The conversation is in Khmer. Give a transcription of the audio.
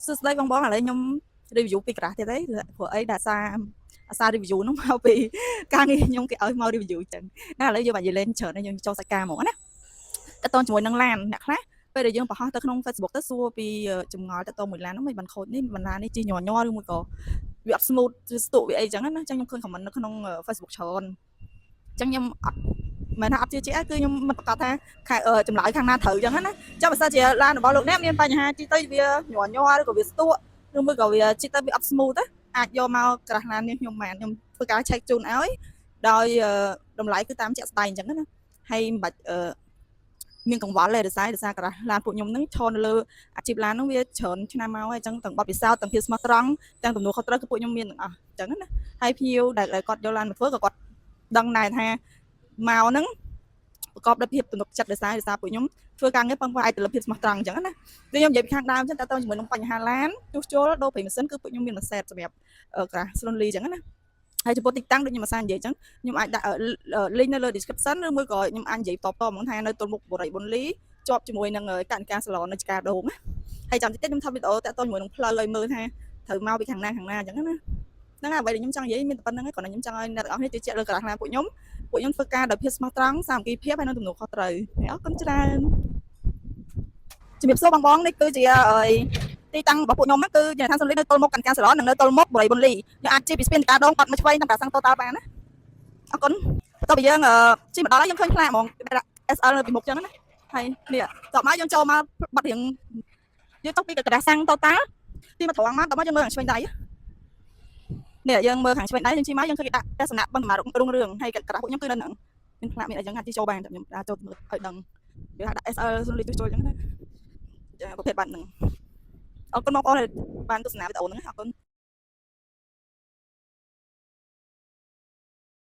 សួស្តីបងឥឡូវខ្ញុំ review ពីក្រាស់ទៀតទេព្រោះអីដែលសារ review នោះមកពីការងារខ្ញុំគេឲ្យមក review ចឹងណាឥឡូវយើងបាច់និយាយលេងច្រើនយើងចូលសាច់ការហ្មងណាតើតើជាមួយនឹងឡានអ្នកខ្លះពេលដែលយើងបង្ហោះទៅក្នុង Facebook ទៅសួរពីចម្ងល់តើតើមួយឡាននោះមិនបានខូចនេះមិនឡាននេះជិះញ័រញ័រឬមួយក៏វាអត់ smooth វាស្ទក់វាអីចឹងណាចឹងខ្ញុំឃើញ comment នៅក្នុង Facebook ច្រើនចឹងខ្ញុំអត់មិនថាអត់ជឿជាក់គឺខ្ញុំមិនប្រកាសថាចម្លើយខាងណាត្រូវចឹងណាចាំបើសិនជាឡានរបស់លោកអ្នកមានបញ្ហាជិះទៅវាញ័រញ័រឬក៏វាស្ទក់ឬមួយក៏វាជិះទៅវាអត់ smooth ទេអាចយកមកក្រាស់ឡាននេះខ្ញុំបានខ្ញុំធ្វើការ check ជូនឲ្យដោយតម្លៃគឺតាមជាក់ស្ដែងអញ្ចឹងណាហើយមិនបាច់មានកង្វល់ទេដោយសារក្រាស់ឡានពួកខ្ញុំហ្នឹងឈរនៅលើអាជីពឡានហ្នឹងវាច្រើនឆ្នាំមកហើយអញ្ចឹងទាំងបទពិសោធន៍ទាំងភាពស្មោះត្រង់ទាំងទំនួលខុសត្រូវគឺពួកខ្ញុំមានទាំងអស់អញ្ចឹងណាហើយភ្ញៀវដែលគាត់យកឡានមកធ្វើក៏គាត់ដឹងដែរថាមកហ្នឹងប្រកបដោយភាពទំនុកចិត្តដោយសារពួកខ្ញុំធ្វើការងារពឹងផ្អែកទៅលើភាពស្មោះត្រង់អញ្ចឹងណាដូចខ្ញុំនិយាយពីខាងដើមអញ្ចឹងតើតើជាមួយនឹងបញ្ហាឡានជួសជុលដូរប្រេងម៉ាស៊ីនគឺពួកខ្ញុំមានមួយសេតសម្រាប់ក្រាស់ Slowly អញ្ចឹងណាហើយចំពោះទីតាំងដូចខ្ញុំអាសានិយាយអញ្ចឹងខ្ញុំអាចដាក់ link នៅលើ description ឬមួយក៏ខ្ញុំអាចនិយាយតបហ្មងថានៅទល់មុខបរិយាប័ន្នលីជាប់ជាមួយនឹងកណ្ដាលសាឡននៅឆ្ការដូងណាហើយចាំតិចខ្ញុំធ្វើវីដេអូតាក់ទងជាមួយនឹងផ្លូវឲ្យមើលថាត្រូវមកពីខាងណាអញ្ចឹងណាហ្នឹងហើយអ្វីដែលខ្ញុំចង់និយាយមានតែប៉ុណ្្នឹងឯងគ្រាន់តែខ្ញុំចង់ឲ្យអ្នកទាំងអស់គ្នាជឿជាក់លើក្រាស់ឡានពួកខ្ញុំធ្វើការដោយភាពស្មោះត្រង់សាមគ្គីភាពហើយនឹងទំនួលខុសត្រូវអរគុណច្រើនជំរាបសួរបងនេះគឺជាទីតាំងរបស់ពួកខ្ញុំគឺជាឋានសួគ៌នៅទល់មុខកណ្ដាលសាឡននិងនៅទល់មុខបរិយាប័ន្នលីយើងអាចជិះពីស្ពានការដងបាត់មកឆ្វេងតាមការសាំងតូតាល់បានណាអរគុណបន្ទាប់ពីយើងជិះមកដល់ហើយយើងឃើញផ្លាកហ្មង SL នៅពីមុខចឹងណាហើយនេះតបមកយើងចូលមកបាត់រៀងយើងទៅពីកណ្ដាលសាំងតូតាល់ទីមកត្រង់មកតបមកយើងមើលខាងឆ្វេងដៃនេះយើងមើលខាងឆ្វេងដៃយើងជិះមកយើងឃើញគេដាក់ទស្សនៈបឹងកម្មារុងរឿងហើយកណ្ដាលពួកខ្ញុំគឺនៅហ្នឹងមានផ្លាកមានអីចឹងអាចជិះចូលបានតែខ្ញុំដើរចូលមើលឲ្យដឹងគេថាដាក់ SL សុនលីចូលចឹងណាចាប្រភេទបាត់ហ្នឹងអរគុណបងប្អូនដែលបានទស្សនាវីដេអូហ្នឹងអរគុណ